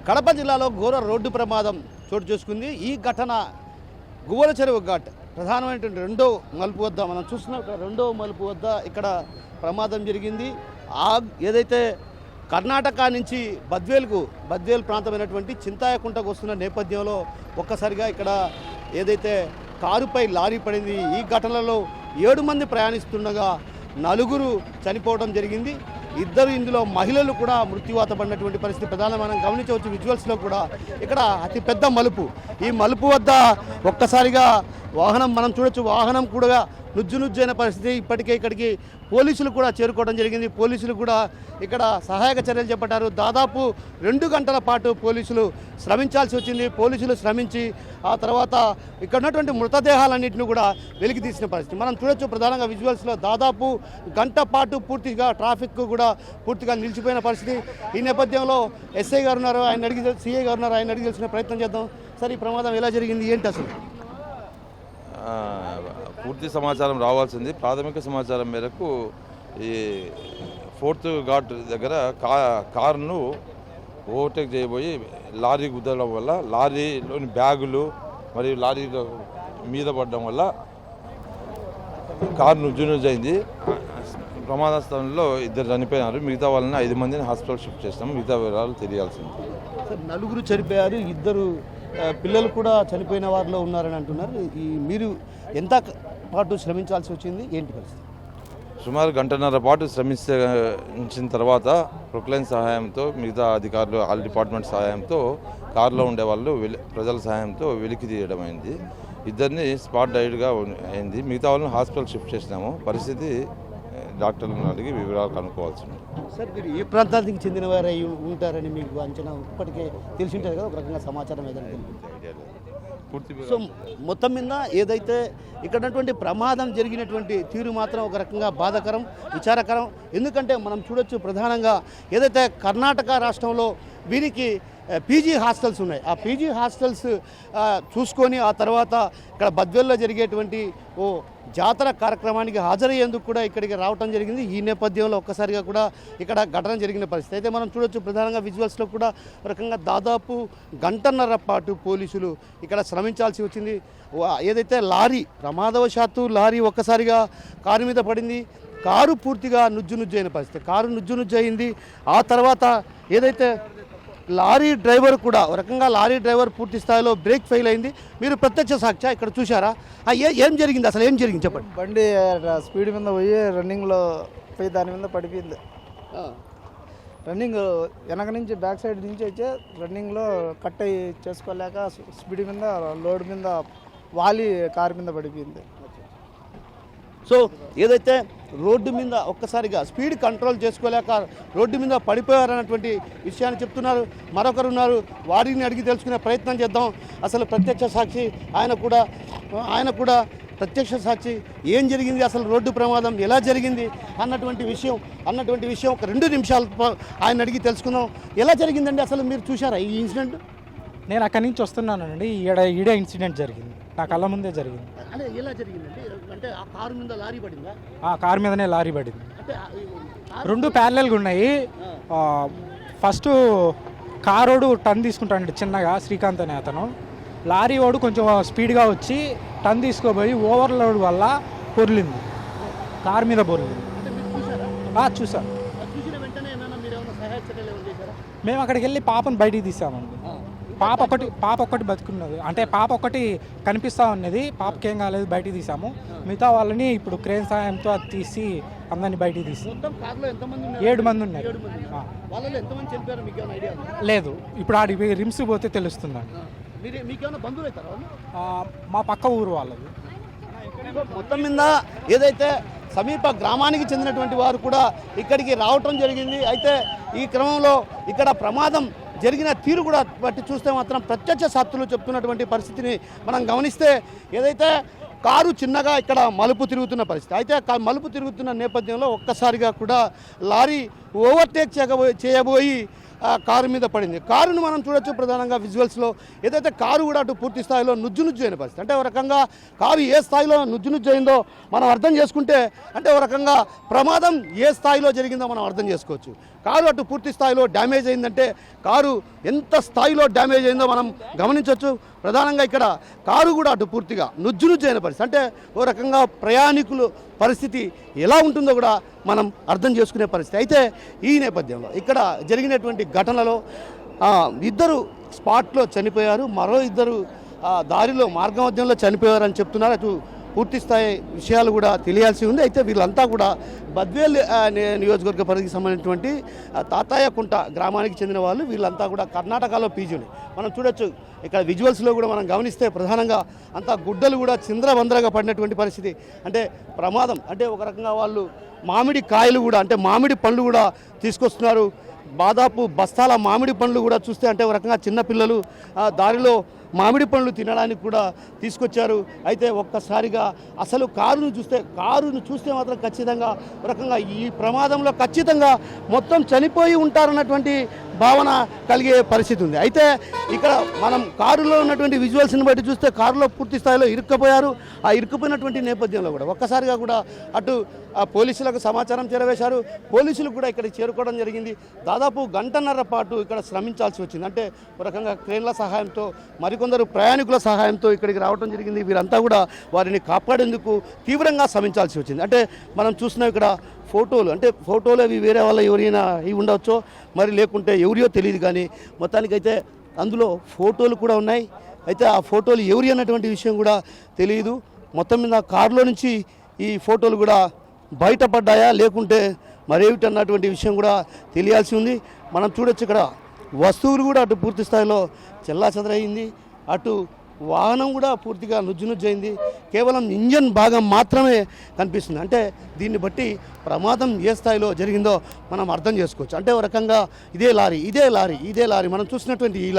కడప జిల్లాలో ఘోర రోడ్డు ప్రమాదం చోటు చేసుకుంది. ఈ ఘటన గువ్వల చెరువు ఘాట్ ప్రధానమైనటువంటి రెండో మలుపు వద్ద మనం చూస్తున్న రెండో మలుపు వద్ద ఇక్కడ ప్రమాదం జరిగింది. ఏదైతే కర్ణాటక నుంచి బద్వేల్ ప్రాంతమైనటువంటి చింతాయకుంటకు వస్తున్న నేపథ్యంలో ఒక్కసారిగా ఇక్కడ ఏదైతే కారుపై లారీ పడింది. ఈ ఘటనలో 7 మంది ప్రయాణిస్తుండగా 4 చనిపోవడం జరిగింది. ఇందులో మహిళలు కూడా మృత్యువాత పడినటువంటి పరిస్థితి ప్రధానంగా మనం గమనించవచ్చు. విజువల్స్లో కూడా ఇక్కడ అతిపెద్ద మలుపు, ఈ మలుపు వద్ద ఒక్కసారిగా వాహనం మనం చూడొచ్చు, వాహనం కూడా నుజ్జునుజ్జైన పరిస్థితి. ఇప్పటికే ఇక్కడికి పోలీసులు కూడా చేరుకోవడం జరిగింది. పోలీసులు కూడా ఇక్కడ సహాయక చర్యలు చేపట్టారు. దాదాపు 2 గంటల పాటు పోలీసులు శ్రమించాల్సి వచ్చింది. పోలీసులు శ్రమించి ఆ తర్వాత ఇక్కడ ఉన్నటువంటి మృతదేహాలన్నింటినీ కూడా వెలికి తీసిన పరిస్థితి మనం చూడొచ్చు. ప్రధానంగా విజువల్స్లో దాదాపు గంట పాటు పూర్తిగా ట్రాఫిక్ కూడా పూర్తిగా నిలిచిపోయిన పరిస్థితి. ఈ నేపథ్యంలో ఎస్ఐ గారు ఉన్నారు, ఆయన అడిగి సిఐ గారు ఉన్నారు, ఆయన అడిగి తెలిసిన ప్రయత్నం చేద్దాం. సార్, ఈ ప్రమాదం ఎలా జరిగింది, ఏంటి అసలు? పూర్తి సమాచారం రావాల్సింది. ప్రాథమిక సమాచారం మేరకు ఈ 4th ఘాట్ దగ్గర కారును ఓవర్టేక్ చేయబోయి లారీ గుద్దడం వల్ల లారీలోని బ్యాగులు మరియు లారీ మీద పడడం వల్ల కారు నుజ్జునుజ్జైంది. ప్రమాద స్థలంలో 2 చనిపోయినారు. మిగతా వాళ్ళని 5 మందిని హాస్పిటల్ షిఫ్ట్ చేస్తాము. మిగతా వివరాలు తెలియాల్సింది. 4 చనిపోయారు, 2 పిల్లలు కూడా చనిపోయిన వారిలో ఉన్నారని అంటున్నారు. మీరు ఎంత పాటు శ్రమించాల్సి వచ్చింది, ఏంటి పరిస్థితి? సుమారు 1.5 గంటల పాటు శ్రమించిన తర్వాత ప్రొక్లైన్ సహాయంతో, మిగతా అధికారులు ఆల్ డిపార్ట్మెంట్ సహాయంతో, కారులో ఉండేవాళ్ళు ప్రజల సహాయంతో వెలికి తీయడం అయింది. 2 స్పాట్ డైడ్గా అయింది. మిగతా వాళ్ళని హాస్పిటల్ షిఫ్ట్ చేసినాము. పరిస్థితి డాక్టర్లను అడిగి వివరాలు కనుక్కోవాల్సి ఉంది. సార్, మీరు ఏ ప్రాంతానికి చెందిన వారు అయి ఉంటారని మీకు అంచనా ఇప్పటికే తెలిసి ఉంటుంది కదా, ఒక రకంగా సమాచారం ఏదైనా? సో మొత్తం మీద ఏదైతే ఇక్కడ ఉన్నటువంటి ప్రమాదం జరిగినటువంటి తీరు మాత్రం ఒక రకంగా బాధాకరం, విచారకరం. ఎందుకంటే మనం చూడొచ్చు, ప్రధానంగా ఏదైతే కర్ణాటక రాష్ట్రంలో వీరికి పీజీ హాస్టల్స్ ఉన్నాయి. ఆ పీజీ హాస్టల్స్ చూసుకొని ఆ తర్వాత ఇక్కడ బద్వేల్లో జరిగేటువంటి ఓ జాతర కార్యక్రమానికి హాజరయ్యేందుకు కూడా ఇక్కడికి రావడం జరిగింది. ఈ నేపథ్యంలో ఒక్కసారిగా కూడా ఇక్కడ ఘటన జరిగిన పరిస్థితి అయితే మనం చూడొచ్చు. ప్రధానంగా విజువల్స్లో కూడా ఒక రకంగా దాదాపు 1.5 గంటల పాటు పోలీసులు ఇక్కడ శ్రమించాల్సి వచ్చింది. ఏదైతే లారీ ప్రమాదవశాత్తు లారీ ఒక్కసారిగా కారు మీద పడింది. కారు పూర్తిగా నుజ్జునుజ్జైన పరిస్థితి, కారు నుజ్జునుజ్జయింది. ఆ తర్వాత ఏదైతే లారీ డ్రైవర్ కూడా ఒక రకంగా లారీ డ్రైవర్ పూర్తి స్థాయిలో బ్రేక్ ఫెయిల్ అయింది. మీరు ప్రత్యక్ష సాక్షి ఇక్కడ చూశారా? ఏం జరిగింది, అసలు ఏం జరిగింది చెప్పండి. బండి స్పీడ్ మీద పోయి రన్నింగ్లో పోయి దాని మీద పడిపోయింది. రన్నింగ్ వెనక నుంచి బ్యాక్ సైడ్ నుంచి వచ్చే రన్నింగ్లో కట్ అయ్యి చేసుకోలేక స్పీడ్ మీద లోడ్ మీద వాలి కారు మీద పడిపోయింది. సో ఏదైతే రోడ్డు మీద ఒక్కసారిగా స్పీడ్ కంట్రోల్ చేసుకోలేక రోడ్డు మీద పడిపోయారన్నటువంటి విషయాన్ని చెప్తున్నారు. మరొకరు ఉన్నారు, వారిని అడిగి తెలుసుకునే ప్రయత్నం చేద్దాం. అసలు ప్రత్యక్ష సాక్షి ఆయన కూడా ప్రత్యక్ష సాక్షి, ఏం జరిగింది అసలు, రోడ్డు ప్రమాదం ఎలా జరిగింది అన్నటువంటి విషయం ఒక 2 నిమిషాలు ఆయన అడిగి తెలుసుకుందాం. ఎలా జరిగిందండి అసలు, మీరు చూసారా ఈ ఇన్సిడెంట్? నేను అక్కడి నుంచి వస్తున్నానండి. ఈడే ఇన్సిడెంట్ జరిగింది, నా కళ్ళ ముందే జరిగింది. అంటే ఎలా జరిగిందండి? అంటే ఆ కారు మీద లారీ పడిందా? ఆ కారు మీదనే లారీ పడింది. 2 ప్యారలల్గా ఉన్నాయి. ఫస్ట్ కారోడు టర్న్ తీసుకుంటాడు చిన్నగా, శ్రీకాంత్ అనే అతను. లారీ వాడు కొంచెం స్పీడ్గా వచ్చి టర్న్ తీసుకోబోయి ఓవర్లోడ్ వల్ల పొర్లింది, కారు మీద పొర్లింది. చూసాను. మేము అక్కడికి వెళ్ళి పాపను బయటికి తీసామండి. పాప ఒకటి బతుకున్నది, అంటే పాప ఒకటి కనిపిస్తూ ఉన్నది. పాపకి ఏం కాలేదు, బయటికి తీసాము. మిగతా వాళ్ళని ఇప్పుడు క్రేన్ సహాయంతో అది తీసి అందరినీ బయటికి తీసి 7 మంది ఉన్నారు. లేదు, ఇప్పుడు ఆడికి రిమ్స్ పోతే తెలుస్తుందండి. మా పక్క ఊరు వాళ్ళది. మొత్తం మీద ఏదైతే సమీప గ్రామానికి చెందినటువంటి వారు కూడా ఇక్కడికి రావటం జరిగింది. అయితే ఈ క్రమంలో ఇక్కడ ప్రమాదం జరిగిన తీరు కూడా బట్టి చూస్తే మాత్రం ప్రత్యక్ష సాక్షులు చెప్తున్నటువంటి పరిస్థితిని మనం గమనిస్తే, ఏదైతే కారు చిన్నగా ఇక్కడ మలుపు తిరుగుతున్న పరిస్థితి, అయితే మలుపు తిరుగుతున్న నేపథ్యంలో ఒక్కసారిగా కూడా లారీ ఓవర్టేక్ చేయబోయి కారు మీద పడింది. కారును మనం చూడొచ్చు ప్రధానంగా విజువల్స్లో. ఏదైతే కారు కూడా అటు పూర్తి స్థాయిలో నుజ్జు అయిన పరిస్థితి. అంటే ఒక రకంగా కారు ఏ స్థాయిలో నుజ్జు అయిందో మనం అర్థం చేసుకుంటే, అంటే ఒక రకంగా ప్రమాదం ఏ స్థాయిలో జరిగిందో మనం అర్థం చేసుకోవచ్చు. కారు అటు పూర్తి స్థాయిలో డ్యామేజ్ అయిందంటే కారు ఎంత స్థాయిలో డ్యామేజ్ అయిందో మనం గమనించవచ్చు. ప్రధానంగా ఇక్కడ కారు కూడా అటు పూర్తిగా నుజ్జు అయిన పరిస్థితి. అంటే ఓ రకంగా ప్రయాణికులు పరిస్థితి ఎలా ఉంటుందో కూడా మనం అర్థం చేసుకునే పరిస్థితి. అయితే ఈ నేపథ్యంలో ఇక్కడ జరిగినటువంటి ఘటనలో ఇద్దరు స్పాట్లో చనిపోయారు, మరో ఇద్దరు దారిలో మార్గమధ్యంలో చనిపోయారు అని చెప్తున్నారు. అటు పూర్తి స్థాయి విషయాలు కూడా తెలియాల్సి ఉంది. అయితే వీళ్ళంతా కూడా బద్వేల్ నియోజకవర్గ పరిధికి సంబంధించినటువంటి తాతాయకుంట గ్రామానికి చెందిన వాళ్ళు. వీళ్ళంతా కూడా కర్ణాటకలో పీజీలు. మనం చూడొచ్చు ఇక్కడ విజువల్స్లో కూడా మనం గమనిస్తే ప్రధానంగా అంతా గుడ్డలు కూడా చింద్రబందరగా పడినటువంటి పరిస్థితి. అంటే ప్రమాదం, అంటే ఒక రకంగా వాళ్ళు మామిడి కాయలు కూడా, అంటే మామిడి పండ్లు కూడా తీసుకొస్తున్నారు. దాదాపు బస్తాల మామిడి పండ్లు కూడా చూస్తే, అంటే ఒక రకంగా చిన్నపిల్లలు దారిలో మామిడి పండ్లు తినడానికి కూడా తీసుకొచ్చారు. అయితే ఒక్కసారిగా అసలు కారును చూస్తే మాత్రం ఖచ్చితంగా ఒక రకంగా ఈ ప్రమాదంలో ఖచ్చితంగా మొత్తం చనిపోయి ఉంటారన్నటువంటి భావన కలిగే పరిస్థితి ఉంది. అయితే ఇక్కడ మనం కారులో ఉన్నటువంటి విజువల్స్ని బట్టి చూస్తే కారులో పూర్తి స్థాయిలో ఇరుక్కుపోయారు. ఆ ఇరుక్కుపోయినటువంటి నేపథ్యంలో కూడా ఒక్కసారిగా కూడా అటు పోలీసులకు సమాచారం చేరవేశారు. పోలీసులు కూడా ఇక్కడికి చేరుకోవడం జరిగింది. దాదాపు గంటన్నర పాటు ఇక్కడ శ్రమించాల్సి వచ్చింది. అంటే ఒక రకంగా క్రేన్ల సహాయంతో, మరికొందరు ప్రయాణికుల సహాయంతో ఇక్కడికి రావడం జరిగింది. వీరంతా కూడా వారిని కాపాడేందుకు తీవ్రంగా శ్రమించాల్సి వచ్చింది. అంటే మనం చూస్తున్నాం ఇక్కడ ఫోటోలు, అంటే ఫోటోలు అవి వేరే వాళ్ళ ఎవరైనా ఇవి ఉండవచ్చో, మరి లేకుంటే ఎవరియో తెలియదు, కానీ మొత్తానికైతే అందులో ఫోటోలు కూడా ఉన్నాయి. అయితే ఆ ఫోటోలు ఎవరి అన్నటువంటి విషయం కూడా తెలియదు. మొత్తం మీద కారులో నుంచి ఈ ఫోటోలు కూడా బయటపడ్డాయా లేకుంటే మరేమిటి అన్నటువంటి విషయం కూడా తెలియాల్సి ఉంది. మనం చూడొచ్చు ఇక్కడ వస్తువులు కూడా అటు పూర్తి స్థాయిలో చెల్లాచెదరయింది. అటు వాహనం కూడా పూర్తిగా నుజ్జునుజ్జయింది. కేవలం ఇంజన్ భాగం మాత్రమే కనిపిస్తుంది. అంటే దీన్ని బట్టి ప్రమాదం ఏ స్థాయిలో జరిగిందో మనం అర్థం చేసుకోవచ్చు. అంటే ఒక రకంగా ఇదే లారీ మనం చూసినటువంటి ఈ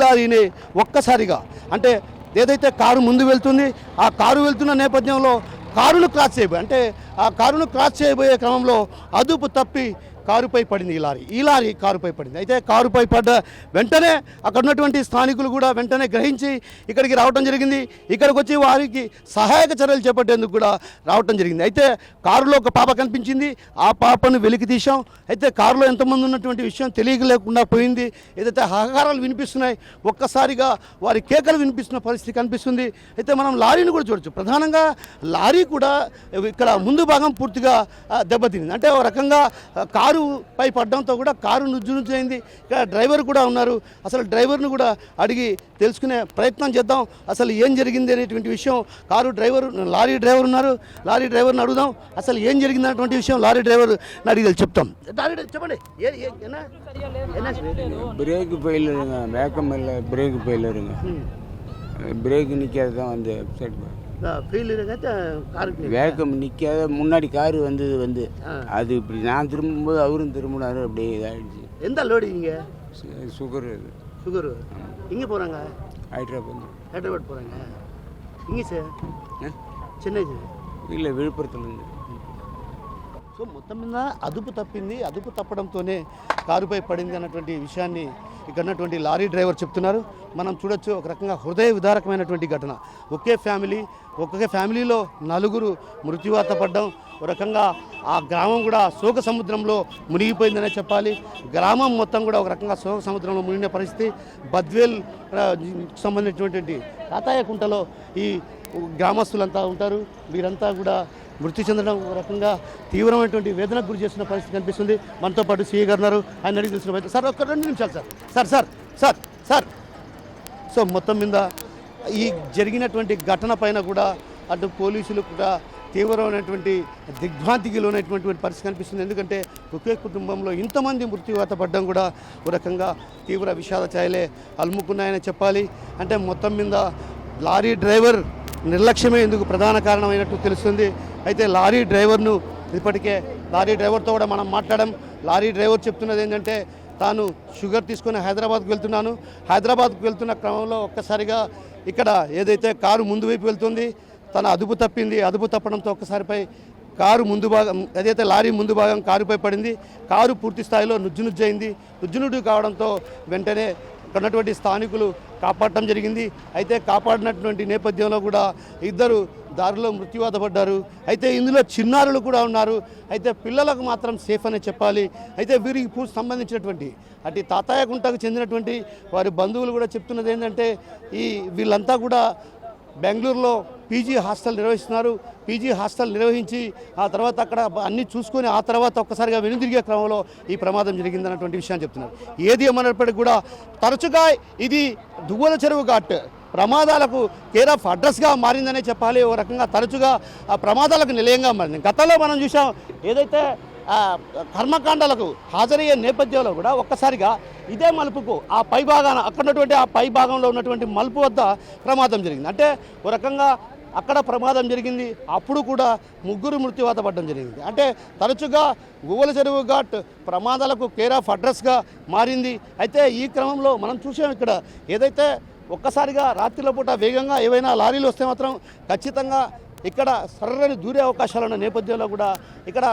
లారీనే ఒక్కసారిగా, అంటే ఏదైతే కారు ముందు వెళ్తుంది, ఆ కారు వెళ్తున్న నేపథ్యంలో కారును క్రాస్ చేయబోయే, అంటే ఆ కారును క్రాస్ చేయబోయే క్రమంలో అదుపు తప్పి కారుపై పడింది ఈ లారీ కారుపై పడింది. అయితే కారుపై పడ్డ వెంటనే అక్కడ ఉన్నటువంటి స్థానికులు కూడా వెంటనే గ్రహించి ఇక్కడికి రావడం జరిగింది. ఇక్కడికి వచ్చి వారికి సహాయక చర్యలు చేపట్టేందుకు కూడా రావడం జరిగింది. అయితే కారులో ఒక పాప కనిపించింది, ఆ పాపను వెలికి తీశాం. అయితే కారులో ఎంతమంది ఉన్నటువంటి విషయం తెలియలేకుండా పోయింది. ఏదైతే హాహారాలు వినిపిస్తున్నాయి, ఒక్కసారిగా వారి కేకలు వినిపిస్తున్న పరిస్థితి కనిపిస్తుంది. అయితే మనం లారీని కూడా చూడొచ్చు. ప్రధానంగా లారీ కూడా ఇక్కడ ముందు భాగం పూర్తిగా దెబ్బతింది. అంటే ఒక రకంగా కారుపై పడడంతో కూడా కారు నుజ్జు అయింది. ఇక్కడ డ్రైవర్ కూడా ఉన్నారు. అసలు డ్రైవర్ను కూడా అడిగి తెలుసుకునే ప్రయత్నం చేద్దాం, అసలు ఏం జరిగింది అనేటువంటి విషయం. లారీ డ్రైవర్ ఉన్నారు, లారీ డ్రైవర్ని అడుగుదాం అసలు ఏం జరిగింది అనేటువంటి విషయం. లారీ డ్రైవర్ అడిగి చెప్తాం. చెప్పండి. பிரேக் ஃபெயிலருங்க, வேக்கம் இல்லை, பிரேக் ஃபெயிலருங்க, பிரேக் நிற்காது தான் வந்து வேகம் நிற்காத. முன்னாடி காரு வந்து அது இப்படி நான் திரும்பும்போது அவரும் திரும்பினாரு, அப்படியே இதாகிடுச்சு. எந்த லோடு இங்கே? சுகரு இங்கே போகிறாங்க, ஹைதராபாத் போகிறாங்க. இங்கே சார் చెన్నై இல்லை, విழுப்புరத்துலேருந்து. సో మొత్తం మీద అదుపు తప్పడంతోనే కారుపై పడింది అన్నటువంటి విషయాన్ని ఇక్కడ ఉన్నటువంటి లారీ డ్రైవర్ చెప్తున్నారు. మనం చూడొచ్చు ఒక రకంగా హృదయ విదారకమైనటువంటి ఘటన. ఒకే ఫ్యామిలీలో 4 మృత్యువాత పడ్డం. ఒక రకంగా ఆ గ్రామం కూడా శోక సముద్రంలో మునిగిపోయిందనే చెప్పాలి. గ్రామం మొత్తం కూడా ఒక రకంగా శోక సముద్రంలో మునిగిన పరిస్థితి. బద్వేల్ సంబంధించినటువంటి తాతాయకుంటలో ఈ గ్రామస్తులంతా ఉంటారు. వీరంతా కూడా మృతి చెందడం ఒక రకంగా తీవ్రమైనటువంటి వేదనకు గురి చేస్తున్న పరిస్థితి కనిపిస్తుంది. మనతో పాటు సీఏ గారు ఉన్నారు, ఆయన అడిగి తెలిసిన పరిస్థితి. సార్ ఒక 2 నిమిషాలు సార్. సో మొత్తం మీద ఈ జరిగినటువంటి ఘటన పైన కూడా అటు పోలీసులు కూడా తీవ్రమైనటువంటి దిగ్భ్రాంతికి లోనైనటువంటి పరిస్థితి కనిపిస్తుంది. ఎందుకంటే ఒకే కుటుంబంలో ఇంతమంది మృత్యువాత పడడం కూడా ఒక రకంగా తీవ్ర విషాద ఛాయలే అలుముకున్నాయని చెప్పాలి. అంటే మొత్తం మీద లారీ డ్రైవర్ నిర్లక్ష్యమే ఇందుకు ప్రధాన కారణమైనట్టు తెలుస్తుంది. అయితే లారీ డ్రైవర్తో కూడా మనం మాట్లాడడం. లారీ డ్రైవర్ చెప్తున్నది ఏంటంటే, తాను షుగర్ తీసుకొని హైదరాబాద్కు వెళ్తున్న క్రమంలో ఒక్కసారిగా ఇక్కడ ఏదైతే కారు ముందు వైపు వెళ్తుంది, తన అదుపు తప్పడంతో ఒక్కసారిపై కారు ముందు భాగం ఏదైతే లారీ ముందు భాగం కారుపై పడింది. కారు పూర్తి స్థాయిలో నుజ్జునుజ్జయింది. నుజ్జునుజ్జు కావడంతో వెంటనే ఉన్నటువంటి స్థానికులు కాపాడటం జరిగింది. అయితే కాపాడినటువంటి నేపథ్యంలో కూడా ఇద్దరు దారిలో మృత్యువాత పడ్డారు. అయితే ఇందులో చిన్నారులు కూడా ఉన్నారు. అయితే పిల్లలకు మాత్రం సేఫ్ అనే చెప్పాలి. అయితే వీరికి సంబంధించినటువంటి అటు తాతాయగుంటకు చెందినటువంటి వారి బంధువులు కూడా చెప్తున్నది ఏంటంటే వీళ్ళంతా కూడా బెంగళూరులో పీజీ హాస్టల్ నిర్వహిస్తున్నారు. పీజీ హాస్టల్ నిర్వహించి ఆ తర్వాత అక్కడ అన్నీ చూసుకొని ఆ తర్వాత ఒక్కసారిగా వెనుదిరిగే క్రమంలో ఈ ప్రమాదం జరిగిందన్నటువంటి విషయాన్ని చెప్తున్నారు. ఏది ఏమన్నప్పటికీ కూడా తరచుగా ఇది దువ్వల చెరువు ఘాట్ ప్రమాదాలకు కేర్ ఆఫ్ అడ్రస్గా మారిందనే చెప్పాలి. ఓ రకంగా తరచుగా ఆ ప్రమాదాలకు నిలయంగా మారింది. గతంలో మనం చూసాం ఏదైతే కర్మకాండాలకు హాజరయ్యే నేపథ్యంలో కూడా ఒక్కసారిగా ఇదే మలుపుకు ఆ పై భాగాన అక్కడ ఉన్నటువంటి ఆ పై భాగంలో ఉన్నటువంటి మలుపు వద్ద ప్రమాదం జరిగింది. అంటే ఓ రకంగా అక్కడ ప్రమాదం జరిగింది. అప్పుడు కూడా ముగ్గురు మృత్యువాత పడడం జరిగింది. అంటే తరచుగా గువ్వల చెరువు ఘాట్ ప్రమాదాలకు కేర్ ఆఫ్ అడ్రస్గా మారింది. అయితే ఈ క్రమంలో మనం చూసాం ఇక్కడ ఏదైతే ఒక్కసారిగా రాత్రిలో పూట వేగంగా ఏవైనా లారీలు వస్తే మాత్రం ఖచ్చితంగా ఇక్కడ సర్రని దూరే అవకాశాలు ఉన్న నేపథ్యంలో కూడా ఇక్కడ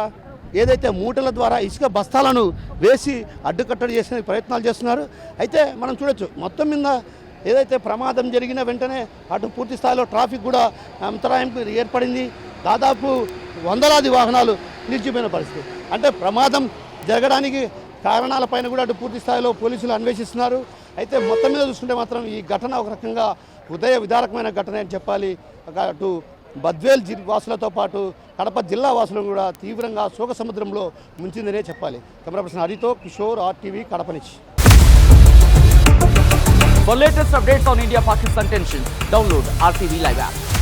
ఏదైతే మూటల ద్వారా ఇసుక బస్తాలను వేసి అడ్డుకట్టడి చేసే ప్రయత్నాలు చేస్తున్నారు. అయితే మనం చూడొచ్చు మొత్తం మీద ఏదైతే ప్రమాదం జరిగిన వెంటనే అటు పూర్తి స్థాయిలో ట్రాఫిక్ కూడా అంతరాయం ఏర్పడింది. దాదాపు వందలాది వాహనాలు నిలిచిపోయిన పరిస్థితి. అంటే ప్రమాదం జరగడానికి కారణాలపైన కూడా అటు పూర్తి స్థాయిలో పోలీసులు అన్వేషిస్తున్నారు. అయితే మొత్తం మీద చూసుకుంటే మాత్రం ఈ ఘటన ఒక రకంగా హృదయ విదారకమైన ఘటన అని చెప్పాలి. అటు బద్వేల్ వాసులతో పాటు కడప జిల్లా వాసులను కూడా తీవ్రంగా శోక సముద్రంలో ముంచిందనే చెప్పాలి. కెమెరా పర్సన్ హరితో కిషోర్, RTV, కడప నుంచి. For latest updates on India-Pakistan tensions, download RTV Live app.